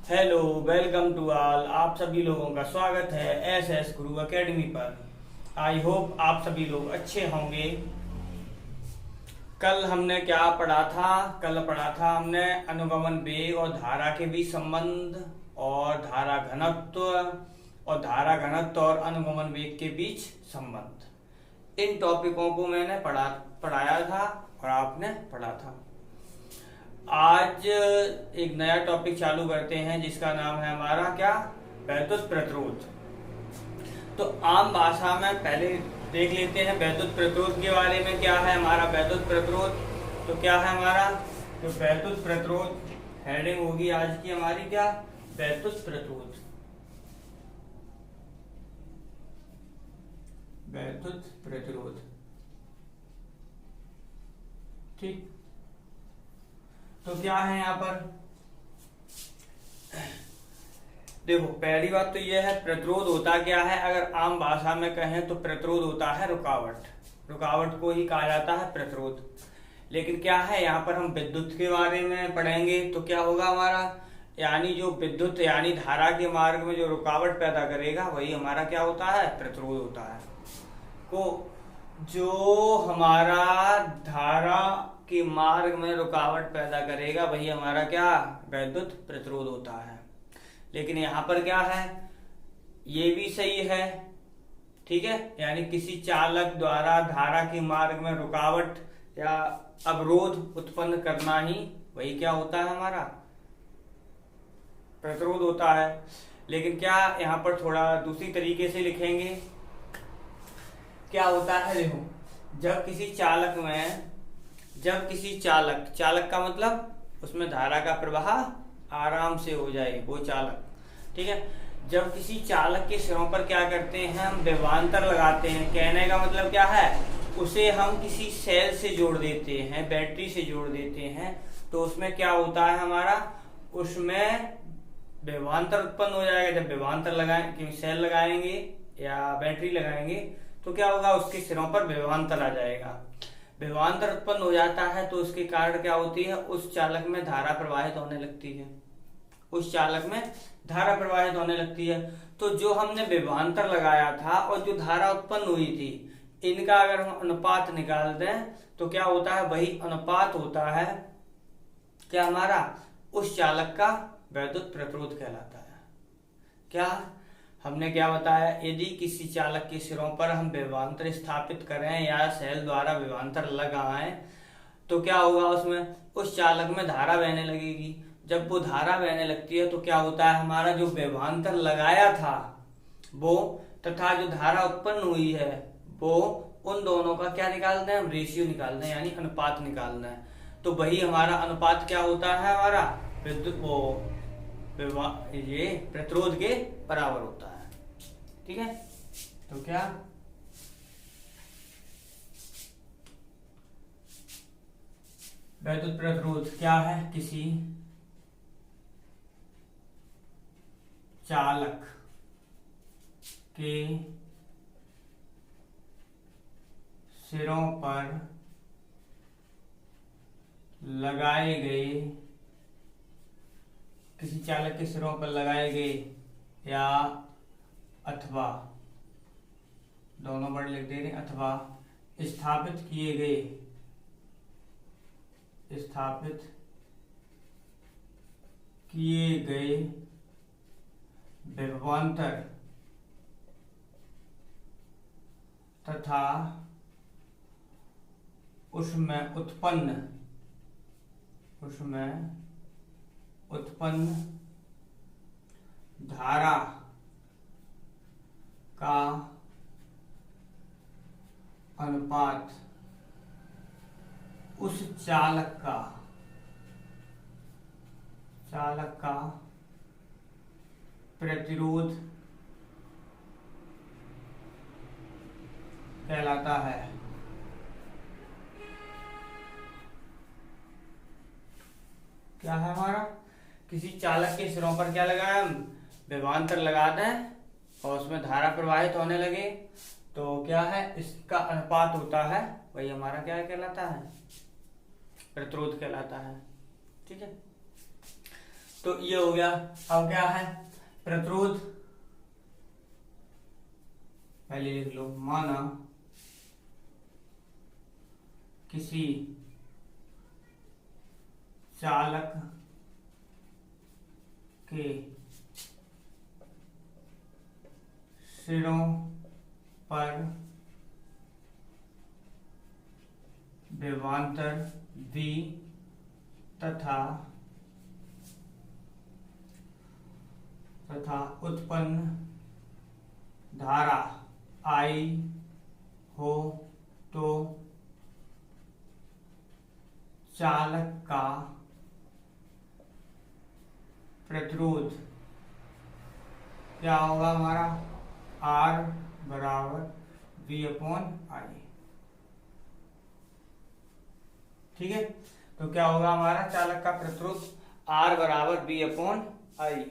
Hello, welcome to all. आप सभी लोगों का स्वागत है एस एस गुरु एकेडमी पर। आई होप आप सभी लोग अच्छे होंगे। कल हमने क्या पढ़ा था? कल पढ़ा था हमने अनुगमन वेग और धारा के बीच संबंध, और धारा घनत्व, और धारा घनत्व और अनुगमन वेग के बीच संबंध। इन टॉपिकों को मैंने पढ़ाया था और आपने पढ़ा था। आज एक नया टॉपिक चालू करते हैं जिसका नाम है हमारा क्या? वैद्युत प्रतिरोध। तो आम भाषा में पहले देख लेते हैं वैद्युत प्रतिरोध के बारे में। क्या है हमारा वैद्युत प्रतिरोध? तो क्या है हमारा जो वैद्युत प्रतिरोध, हेडिंग होगी आज की हमारी क्या? वैद्युत प्रतिरोध। वैद्युत प्रतिरोध, ठीक। तो क्या है यहाँ पर? देखो, पहली बात तो यह है प्रतिरोध होता क्या है। अगर आम भाषा में कहें तो प्रतिरोध होता है रुकावट। रुकावट को ही कहा जाता है प्रतिरोध। लेकिन क्या है, यहाँ पर हम विद्युत के बारे में पढ़ेंगे तो क्या होगा हमारा, यानी जो विद्युत यानी धारा के मार्ग में जो रुकावट पैदा करेगा वही हमारा क्या होता है? प्रतिरोध होता है। को जो हमारा धारा के मार्ग में रुकावट पैदा करेगा वही हमारा क्या? वैद्युत प्रतिरोध होता है। लेकिन यहाँ पर क्या है, ये भी सही है, ठीक है। यानी किसी चालक द्वारा धारा के मार्ग में रुकावट या अवरोध उत्पन्न करना ही वही क्या होता है? हमारा प्रतिरोध होता है। लेकिन क्या यहाँ पर थोड़ा दूसरी तरीके से लिखेंगे। क्या होता है, देखो, जब किसी चालक चालक का मतलब उसमें धारा का प्रवाह आराम से हो जाए, वो चालक, ठीक है। जब किसी चालक के सिरों पर क्या करते हैं, हम विभवांतर लगाते हैं। कहने का मतलब क्या है, उसे हम किसी सेल से जोड़ देते हैं, बैटरी से जोड़ देते हैं। तो उसमें क्या होता है हमारा, उसमें विभवांतर उत्पन्न हो जाएगा। जब विभवांतर लगाएंगे, सेल लगाएंगे या बैटरी लगाएंगे तो क्या होगा, उसके सिरों पर विभवांतर आ जाएगा। विभवांतर उत्पन्न हो जाता है तो उसके कारण क्या होती है, उस चालक में धारा प्रवाहित होने लगती है। उस चालक में धारा प्रवाहित होने लगती है। तो जो हमने विभवांतर लगाया था और जो धारा उत्पन्न हुई थी, इनका अगर हम अनुपात निकाल दें तो क्या होता है, वही अनुपात होता है क्या हमारा, उस चालक का वैद्युत प्रतिरोध कहलाता है। क्या हमने क्या बताया, यदि किसी चालक के सिरों पर हम विभवांतर स्थापित करें या सेल द्वारा विभवांतर लगाएं तो क्या होगा, उसमें उस चालक में धारा बहने लगेगी। जब वो धारा बहने लगती है तो क्या होता है, हमारा जो विभवांतर लगाया था वो तथा जो धारा उत्पन्न हुई है वो, उन दोनों का क्या निकालना है, हम रेशियो निकालना है, यानी अनुपात निकालना है। तो वही हमारा अनुपात क्या होता है, हमारा विद्युत ये प्रतिरोध के बराबर होता है, ठीक है। तो क्या वैद्युत प्रतिरोध क्या है, किसी चालक के सिरों पर लगाए गए, किसी चालक के सिरों पर लगाए गए या अथवा, दोनों वर्ड लिख दे रहे हैं, अथवा स्थापित किए गए विभवांतर तथा उसमें उत्पन्न धारा का अनुपात उस चालक का प्रतिरोध कहलाता है। क्या है हमारा, किसी चालक के सिरों पर क्या लगाया, हम विभवांतर लगा दें और उसमें धारा प्रवाहित होने लगे तो क्या है, इसका अनुपात होता है, वही हमारा क्या कहलाता है, प्रतिरोध कहलाता है, ठीक है। तो ये हो गया। अब क्या है, प्रतिरोध, पहले लिख लो, माना किसी चालक के सिरों पर विभवांतर V तथा उत्पन्न धारा I हो तो चालक का प्रतिरोध क्या होगा हमारा, R बराबर V/I। ठीक है, तो क्या होगा हमारा चालक का प्रतिरोध, R बराबर V/I।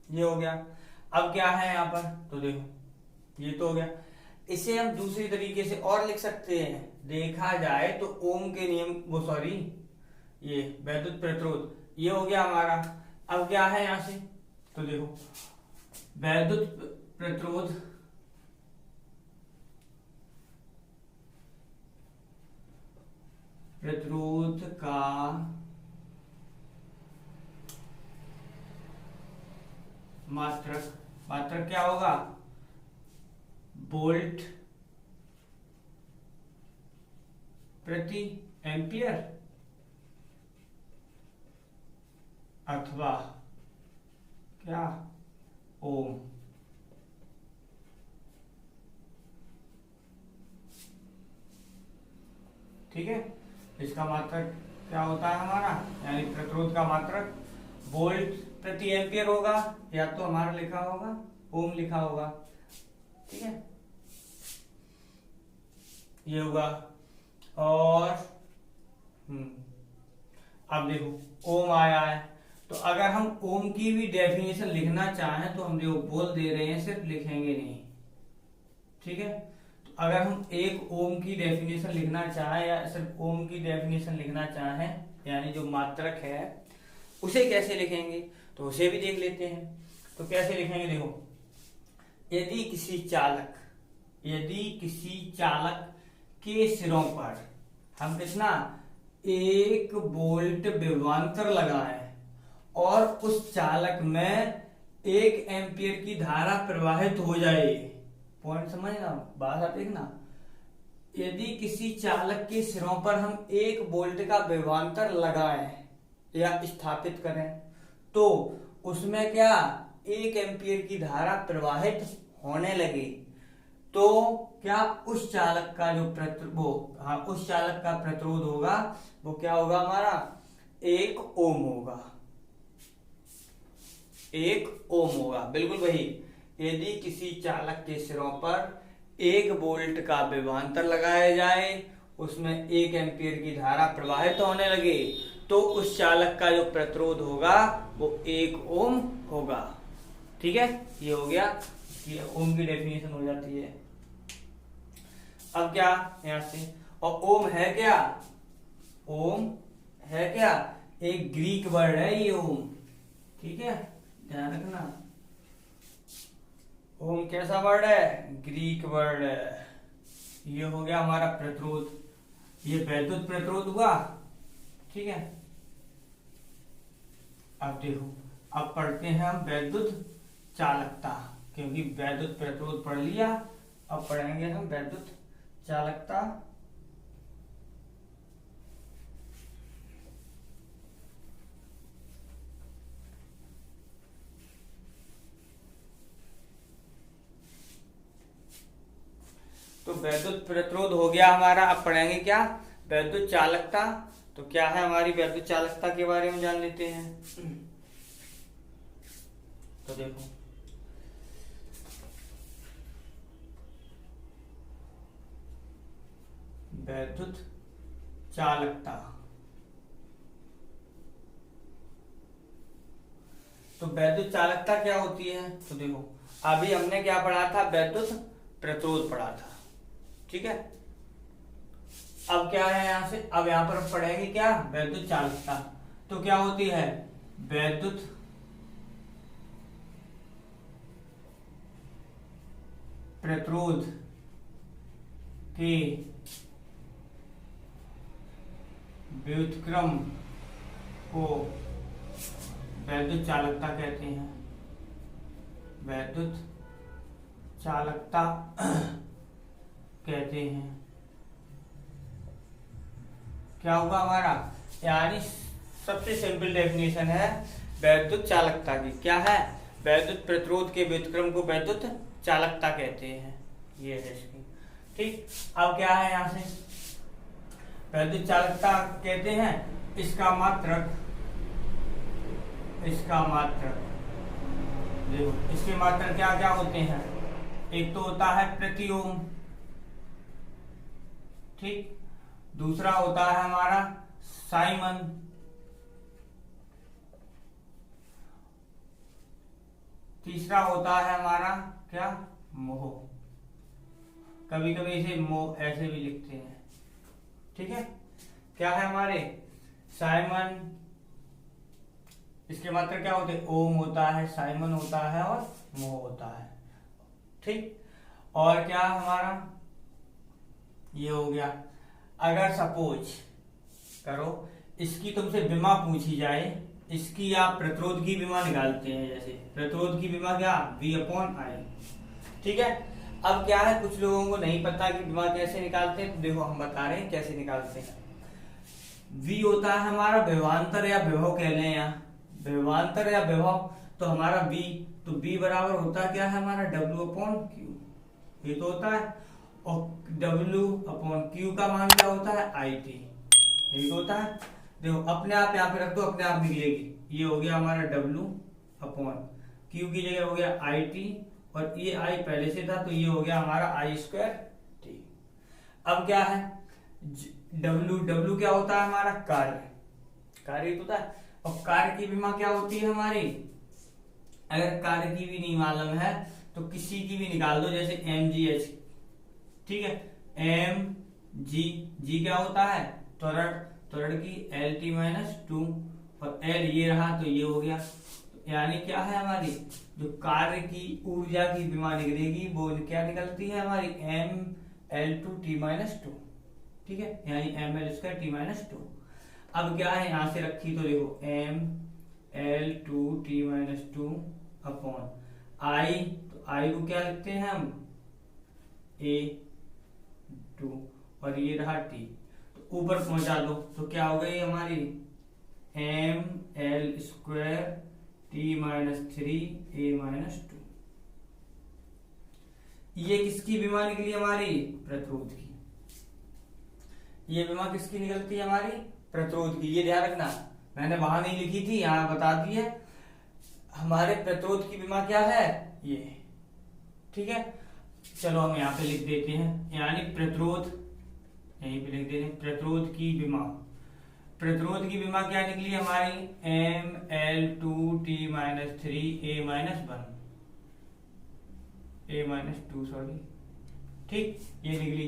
ये हो गया। अब क्या है यहाँ पर, तो देखो ये तो हो गया। इसे हम दूसरी तरीके से और लिख सकते हैं, देखा जाए तो ओम के नियम, वो सॉरी, ये वैद्युत प्रतिरोध, ये हो गया हमारा। अब क्या है यहां से, तो देखो वैद्युत प्रतिरोध का मात्रक क्या होगा, वोल्ट प्रति एम्पियर अथवा क्या, ओम। ठीक है, इसका मात्रक क्या होता है हमारा, यानी प्रतिरोध का मात्रक वोल्ट प्रति एम्पियर होगा, या तो हमारा लिखा होगा ओम लिखा होगा। ठीक है, ये होगा। और अब देखो ओम आया है, तो अगर हम ओम की भी डेफिनेशन लिखना चाहें तो हम देखो बोल दे रहे हैं, सिर्फ लिखेंगे नहीं। ठीक है, तो अगर हम एक ओम की डेफिनेशन लिखना चाहें या सिर्फ ओम की डेफिनेशन लिखना चाहें, यानी जो मात्रक है उसे कैसे लिखेंगे, तो उसे भी देख लेते हैं। तो कैसे लिखेंगे, देखो यदि किसी चालक के सिरों पर हम कितना 1 वोल्ट विभवांतर लगाएं और उस चालक में 1 एम्पियर की धारा प्रवाहित हो जाए, पॉइंट समझना, बात आप देखना, यदि किसी चालक के सिरों पर हम 1 वोल्ट का विभवांतर लगाएं या स्थापित करें तो उसमें क्या 1 एम्पियर की धारा प्रवाहित होने लगे, तो क्या उस चालक का जो उस चालक का प्रतिरोध होगा वो क्या होगा हमारा, 1 ओम होगा। 1 ओम होगा, बिल्कुल वही। यदि किसी चालक के सिरों पर 1 वोल्ट का विभवांतर लगाया जाए, उसमें 1 एम्पियर की धारा प्रवाहित होने लगे, तो उस चालक का जो प्रतिरोध होगा वो 1 ओम होगा। ठीक है, ये हो गया, ये ओम की डेफिनेशन हो जाती है। अब क्या यहां से, और ओम है क्या, ओम है क्या, एक ग्रीक वर्ड है ये ओम। ठीक है, ध्यान रखना, ओम कैसा वर्ड है, ग्रीक वर्ड है। ये हो गया हमारा प्रतिरोध, ये वैद्युत प्रतिरोध हुआ। ठीक है, अब देखो, अब पढ़ते हैं हम वैद्युत चालकता, क्योंकि वैद्युत प्रतिरोध पढ़ लिया, अब पढ़ेंगे हम वैद्युत चालकता। तो वैद्युत प्रतिरोध हो गया हमारा, अब पढ़ेंगे क्या, वैद्युत चालकता। तो क्या है हमारी वैद्युत चालकता के बारे में जान लेते हैं। तो देखो वैद्युत चालकता, तो वैद्युत चालकता क्या होती है, तो देखो अभी हमने क्या पढ़ा था, वैद्युत प्रतिरोध पढ़ा था। ठीक है, अब क्या है यहां से, अब यहां पर पढ़ेंगे क्या, वैद्युत चालकता। तो क्या होती है, वैद्युत प्रतिरोध के व्युत्क्रम को वैद्युत चालकता कहते हैं। वैद्युत चालकता कहते हैं। क्या होगा हमारा, यानी सबसे सिंपल डेफिनेशन है वैद्युत चालकता की, क्या है, वैद्युत प्रतिरोध के व्युत्क्रम को वैद्युत चालकता कहते हैं। ये है इसकी, ठीक। अब क्या है, यहां से वैद्युत चालकता कहते हैं इसका मात्रक, देखो इसके मात्रक क्या क्या होते हैं, एक तो होता है प्रति ओम, ठीक, दूसरा होता है हमारा साइमन, तीसरा होता है हमारा क्या, मोह, कभी कभी इसे मोह ऐसे भी लिखते हैं, ठीक है। क्या है हमारे साइमन, इसके मात्रक क्या होते हैं, ओम होता है, साइमन होता है और मोह होता है, ठीक। और क्या हमारा ये हो गया। अगर सपोज करो इसकी तुमसे विमा पूछी जाए, इसकी आप प्रतिरोध की विमा निकालते हैं, जैसे प्रतिरोध की विमा क्या, V/I, ठीक है। अब क्या है, कुछ लोगों को नहीं पता कि विमा कैसे निकालते हैं, तो देखो हम बता रहे हैं कैसे निकालते हैं। V होता है हमारा विभवांतर या विभव कह लें, या विभवांतर या विभव, तो हमारा V, तो V बराबर होता क्या है हमारा W/Q, ये तो होता है, और W/Q का मान क्या होता है, IT, यही तो होता है। देखो अपने आप यहाँ पे रख दो, अपने आप निकलेगी, ये हो गया हमारा W/Q की जगह हो गया IT, और ये I पहले से था तो ये हो गया हमारा I²T। अब क्या है, W क्या होता है हमारा, कार्य तो होता है, और कार्य की विमा क्या होती है हमारी, अगर कार्य की भी नहीं मालूम है तो किसी की भी निकाल दो, जैसे mgh, ठीक है, mg क्या होता है, त्वरण की LT-2, और L ये रहा तो ये हो गया, यानी क्या है हमारी जो कार्य की ऊर्जा की विमा निकलेगी वो क्या निकलती है हमारी, mL2T-2, ठीक है, यानी mL2T-2। अब क्या है, यहां से रखी तो देखो mL2T-2 अपॉन I, तो I को क्या लिखते हैं हम, A2, और ये रहा T, तो ऊपर पहुंचा दो तो क्या हो गई हमारी mL²T-3A-2। ये किसकी विमा निकली हमारी, प्रतिरोध की, ये विमा किसकी निकलती है हमारी, प्रतिरोध की। ये ध्यान रखना, मैंने वहां नहीं लिखी थी, यहाँ बता दी है, हमारे प्रतिरोध की विमा क्या है, ये, ठीक है। चलो हम यहाँ पे लिख देते हैं, यानी प्रतिरोध, यहीं पे लिख देते हैं प्रतिरोध की विमा, प्रतिरोध की विमा क्या निकली हमारी, mL2T-3A-2, सॉरी, ठीक, ये निकली।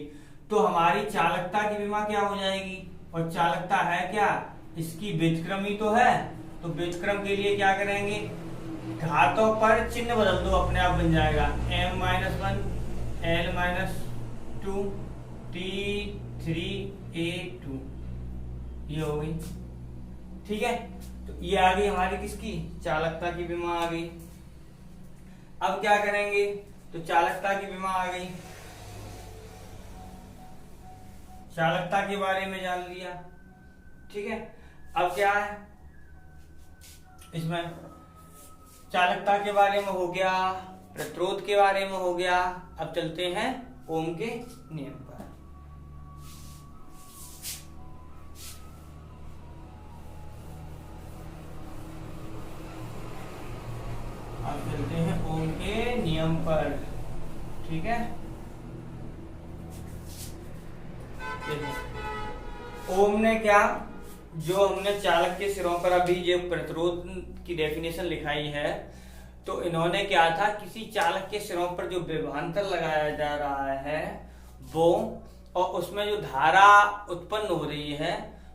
तो हमारी चालकता की विमा क्या हो जाएगी, और चालकता है क्या, इसकी व्युत्क्रमी तो है, तो व्युत्क्रम के लिए क्या करेंगे, घातों पर चिन्ह बदल दो, अपने आप बन जाएगा m-1 L-2 T3A2, ये हो गई, ठीक है। तो ये आ गई हमारी किसकी, चालकता की विमा आ गई। अब क्या करेंगे, तो चालकता की विमा आ गई, चालकता के बारे में जान लिया, ठीक है। अब क्या है, इसमें चालकता के बारे में हो गया, प्रतिरोध के बारे में हो गया। अब चलते हैं ओम के नियम पर। अब चलते हैं ओम के नियम पर, ठीक है। ओम ने क्या, जो हमने चालक के सिरों पर अभी जो प्रतिरोध की डेफिनेशन लिखाई है, तो इन्होंने क्या था, किसी चालक के सिरों पर जो विभवांतर लगाया जा रहा है वो, और उसमें जो धारा उत्पन्न हो रही है,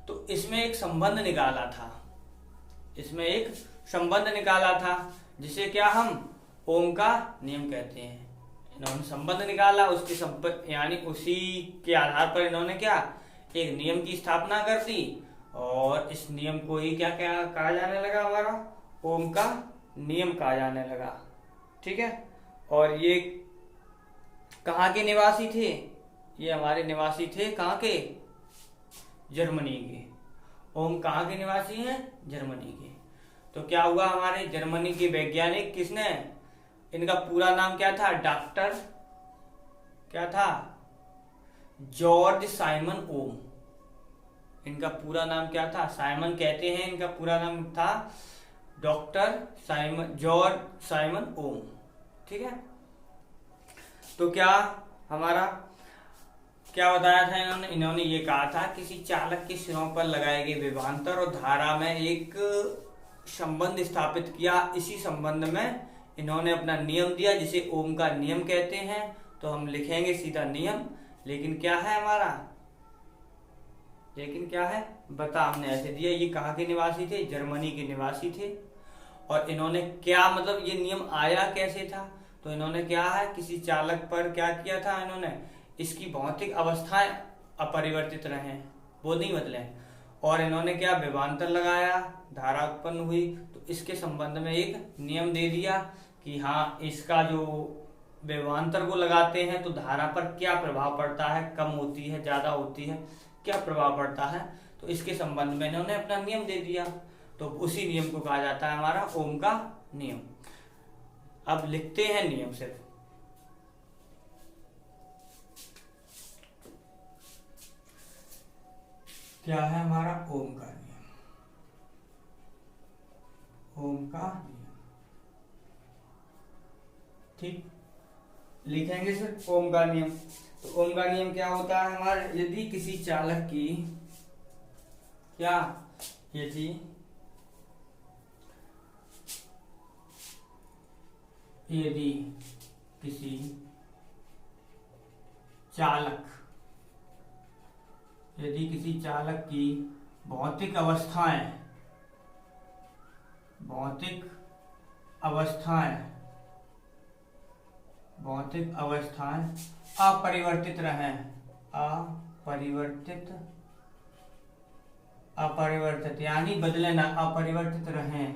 तो इसमें एक संबंध निकाला था, इसमें एक संबंध निकाला था जिसे क्या हम ओम का नियम कहते हैं। इन्होंने संबंध निकाला, उसकी यानी उसी के आधार पर इन्होंने क्या एक नियम की स्थापना कर दी और इस नियम को ही क्या क्या कहा जाने लगा, हमारा ओम का नियम कहा जाने लगा। ठीक है, और ये कहाँ के निवासी थे? ये हमारे निवासी थे कहाँ के? जर्मनी के। ओम कहाँ के निवासी हैं? जर्मनी के। तो क्या हुआ, हमारे जर्मनी के वैज्ञानिक किसने, इनका पूरा नाम क्या था? डॉक्टर क्या था? जॉर्ज साइमन ओम। इनका पूरा नाम क्या था? साइमन कहते हैं, इनका पूरा नाम था डॉक्टर साइमन, जॉर्ज साइमन ओम। ठीक है, तो क्या हमारा क्या बताया था इन्होंने ये कहा था किसी चालक के सिरों पर लगाए गए विभवांतर और धारा में एक संबंध स्थापित किया। इसी संबंध में इन्होंने अपना नियम दिया जिसे ओम का नियम कहते हैं। तो हम लिखेंगे सीधा नियम, लेकिन क्या है हमारा, लेकिन क्या है बता, हमने ऐसे दिया। ये कहाँ के निवासी थे? जर्मनी के निवासी थे। और इन्होंने क्या मतलब ये नियम आया कैसे था? तो इन्होंने क्या है किसी चालक पर क्या किया था, इन्होंने इसकी भौतिक अवस्थाएं अपरिवर्तित रहें, वो नहीं बदले, और इन्होंने क्या विभवांतर लगाया, धारा उत्पन्न हुई। तो इसके संबंध में एक नियम दे दिया कि हाँ इसका जो विभवांतर को लगाते हैं तो धारा पर क्या प्रभाव पड़ता है, कम होती है, ज्यादा होती है, क्या प्रभाव पड़ता है। तो इसके संबंध में इन्होंने अपना नियम दे दिया। तो उसी नियम को कहा जाता है हमारा ओम का नियम। अब लिखते हैं नियम सिर्फ। क्या है हमारा ओम का नियम? ओम का नियम, ठीक, लिखेंगे सिर्फ ओम का नियम। तो ओम का नियम क्या होता है हमारे, यदि किसी चालक की क्या, यदि किसी चालक, यदि किसी चालक की भौतिक अवस्थाएं अपरिवर्तित रहें, अपरिवर्तित यानी बदले ना, अपरिवर्तित रहें,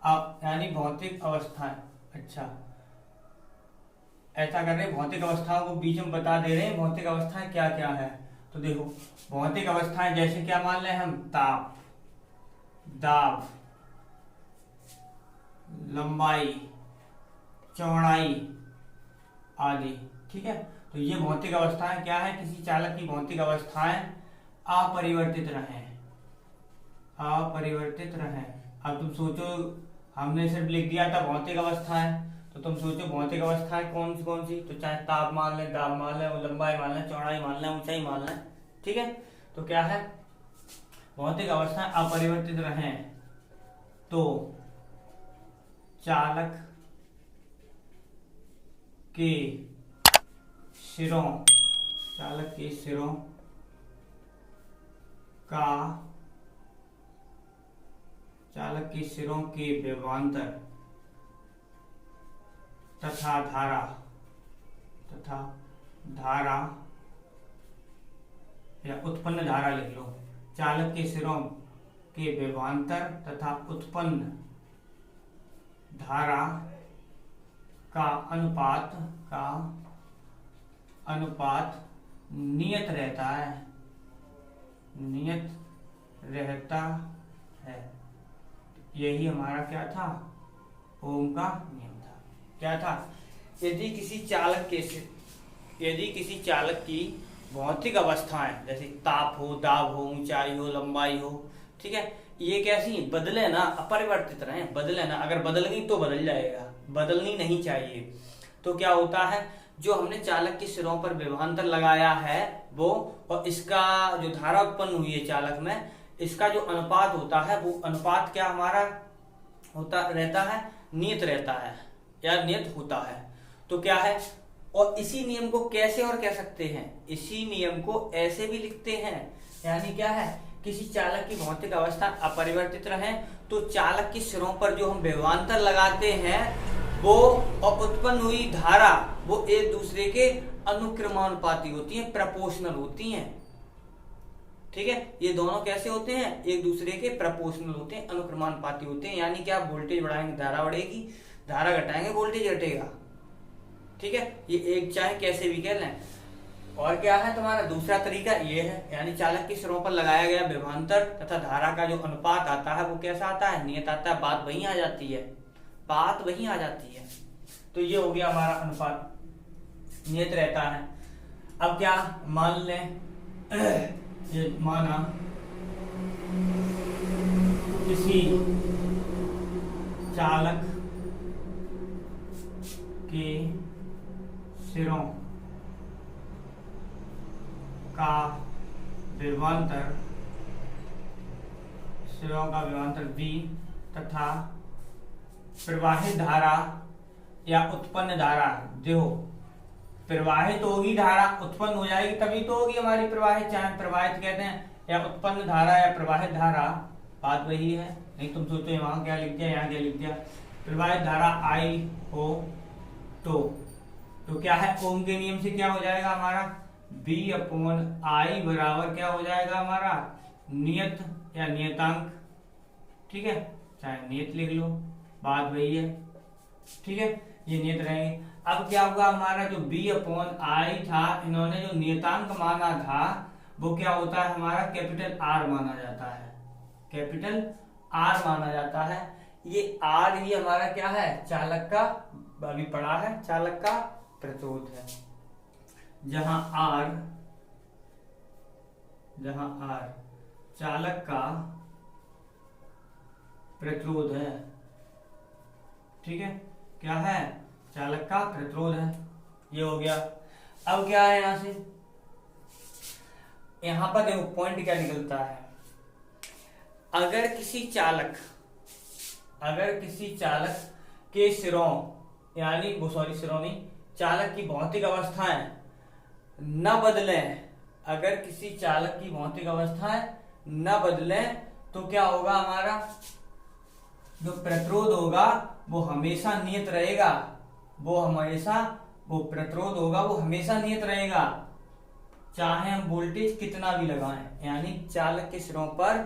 यानी भौतिक अवस्थाएं, अच्छा ऐसा कर रहे हैं, भौतिक अवस्थाओं को बीच में बता दे रहे हैं भौतिक अवस्थाएं क्या क्या है। तो देखो भौतिक अवस्थाएं जैसे क्या मान लें हम, ताप, दाब, लंबाई, चौड़ाई आदि। ठीक है, तो ये भौतिक अवस्थाएं क्या है, किसी चालक की भौतिक अवस्थाएं अपरिवर्तित रहें। अब तुम सोचो, हमने सिर्फ लिख दिया था भौतिक अवस्थाएं, तो तुम सोचो भौतिक अवस्थाएं कौन सी, तो चाहे ताप मान लें, दाब मान लें, लंबाई मान लें, चौड़ाई मान लें, ऊंचाई मान लें। ठीक है, तो क्या है, भौतिक अवस्थाएं अपरिवर्तित रहें तो चालक के सिरों के विभवांतर तथा धारा या उत्पन्न धारा लिख लो। चालक के सिरों के विभवांतर तथा उत्पन्न धारा का अनुपात नियत रहता है। यही हमारा क्या था, ओम का नियम था। क्या था, यदि किसी चालक की भौतिक अवस्थाएं जैसे ताप हो, दाब हो, ऊंचाई हो, लंबाई हो, ठीक है, ये कैसी बदले ना, अपरिवर्तित रहे, बदले ना, अगर बदल गई तो बदल जाएगा, बदलनी नहीं चाहिए। तो क्या होता है, जो हमने चालक के सिरों पर विभवांतर लगाया है वो, और इसका जो धारा उत्पन्न हुई है चालक में, इसका जो अनुपात होता है वो अनुपात क्या हमारा होता रहता है, नियत रहता है या नियत होता है। तो क्या है, और इसी नियम को कैसे और कह सकते हैं, इसी नियम को ऐसे भी लिखते हैं, यानी क्या है, किसी चालक की भौतिक अवस्था अपरिवर्तित रहे तो चालक के सिरों पर जो हम विभवांतर लगाते हैं वो और उत्पन्न हुई धारा वो एक दूसरे के अनुक्रमानुपाती होती है, प्रपोर्शनल होती हैं। ठीक है, ये दोनों कैसे होते हैं, एक दूसरे के प्रपोर्शनल होते हैं, अनुक्रमानुपाती होते हैं। यानी कि आप वोल्टेज बढ़ाएंगे धारा बढ़ेगी, धारा घटाएंगे वोल्टेज घटेगा। ठीक है, ये एक चाहे कैसे भी कह लें। और क्या है तुम्हारा दूसरा तरीका ये है, यानी चालक के सिरों पर लगाया गया विभवांतर तथा धारा का जो अनुपात आता है वो कैसा आता है, नियत आता है। बात वही आ जाती है, बात वही आ जाती है। तो ये हो गया हमारा अनुपात, नियत रहता है। अब क्या मान लें, ये माना किसी चालक के सिरों का विभवांतर V तथा प्रवाहित धारा या उत्पन्न धारा, देखो प्रवाहित होगी धारा, उत्पन्न हो जाएगी तभी तो होगी हमारी प्रवाहित, चाहे प्रवाहित कहते हैं या उत्पन्न धारा या प्रवाहित धारा, बात वही है। नहीं तुम सोचो वहां क्या लिख दिया, यहाँ क्या लिख दिया। प्रवाहित धारा I हो तो क्या है, ओम के नियम से क्या हो जाएगा हमारा, V/I बराबर क्या हो जाएगा हमारा, नियत या नियतांक। ठीक है, चाहे नियत लिख लो, बात वही है। ठीक है, ये नियत रहेंगे। अब क्या होगा हमारा जो V/I था, इन्होंने जो नियतांक माना था वो क्या होता है हमारा, कैपिटल R माना जाता है, कैपिटल R माना जाता है। ये R ही हमारा क्या है, चालक का, अभी पढ़ा है, चालक का प्रतिरोध है। जहां R चालक का प्रतिरोध है। ठीक है, क्या है, चालक का प्रतिरोध है। ये हो गया। अब क्या है यहां से, यहां पर देखो पॉइंट क्या निकलता है, अगर किसी चालक के सिरों, यानी वो सॉरी सिरों नहीं, चालक की भौतिक अवस्थाएं न बदलें, अगर किसी चालक की भौतिक अवस्थाएं न बदलें तो क्या होगा हमारा, जो प्रतिरोध होगा वो हमेशा नियत रहेगा, वो प्रतिरोध होगा वो हमेशा नियत रहेगा, चाहे हम वोल्टेज कितना भी लगाएं। यानी चालक के सिरों पर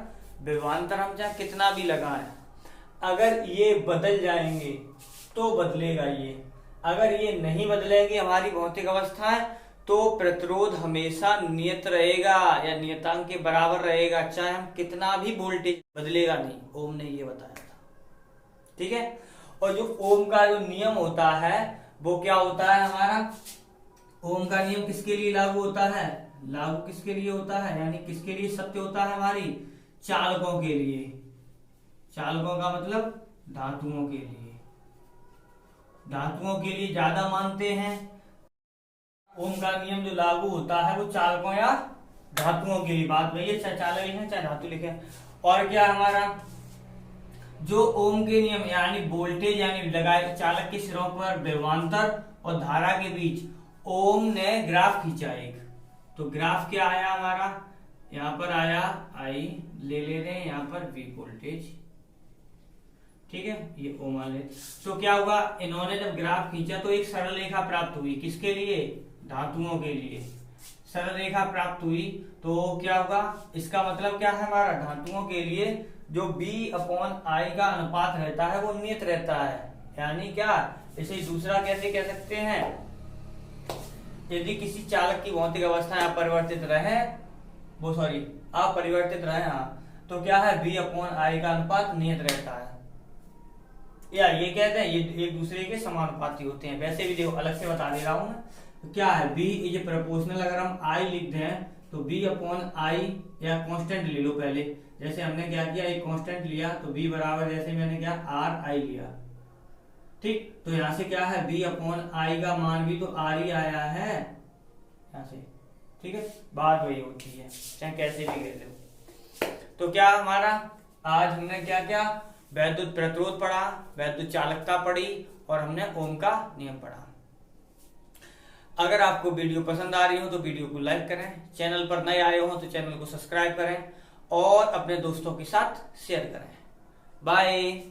विभवांतर हम चाहे कितना भी लगाएं, अगर ये बदल जाएंगे तो बदलेगा ये, अगर ये नहीं बदलेंगे हमारी भौतिक अवस्थाएं तो प्रतिरोध हमेशा नियत रहेगा या नियतांक के बराबर रहेगा, चाहे हम कितना भी वोल्टेज, बदलेगा नहीं। ओम ने ये बताया था। ठीक है, और जो ओम का जो नियम होता है वो क्या होता है हमारा, ओम का नियम किसके लिए लागू होता है, लागू किसके लिए होता है, यानी किसके लिए सत्य होता है, हमारी चालकों के लिए। चालकों का मतलब धातुओं के लिए, धातुओं के लिए ज्यादा मानते हैं। ओम का नियम जो लागू होता है वो चालकों या धातुओं के लिए, बात वही है, चाहे चालक लिखें चाहे धातु लिखें। और क्या हमारा जो ओम के नियम, यानी वोल्टेज यानी लगाए चालक के सिरों पर विभवांतर और धारा के बीच ओम ने ग्राफ खींचा एक, तो ग्राफ क्या आया हमारा, यहाँ पर आया I ले रहे हैं, यहाँ पर V वोल्टेज। ठीक है, ये ओम वाले, तो क्या हुआ, इन्होंने जब ग्राफ खींचा तो एक सरल रेखा प्राप्त हुई, किसके लिए, धातुओं के लिए सरल रेखा प्राप्त हुई। तो क्या होगा, इसका मतलब क्या है हमारा, धातुओं के लिए जो V/I का अनुपात रहता है वो नियत रहता है। यानी क्या, इसे दूसरा कैसे कह सकते हैं, यदि किसी चालक की भौतिक अवस्था अपरिवर्तित रहे, तो क्या है, V/I का अनुपात नियत रहता है, या ये कहते हैं ये एक दूसरे के समानुपाती होते हैं। वैसे भी देखो अलग से बता दे रहा हूं मैं, तो क्या है, V इज प्रोपोर्शनल, अगर हम I लिख दें तो V/I या कांस्टेंट ले लो पहले, जैसे हमने क्या किया, एक कांस्टेंट लिया तो V बराबर, जैसे मैंने क्या RI लिया। ठीक, तो यहाँ से क्या है, V/I का मान भी तो R ही आया है यहाँ से। ठीक है, बात वही होती है, चाहे कैसे भी कह लो। तो क्या हमारा आज हमने क्या क्या, वैद्युत प्रतिरोध पढ़ा, वैद्युत चालकता पढ़ी और हमने ओम का नियम पढ़ा। अगर आपको वीडियो पसंद आ रही हो तो वीडियो को लाइक करें, चैनल पर नए आए हो तो चैनल को सब्सक्राइब करें और अपने दोस्तों के साथ शेयर करें। बाय।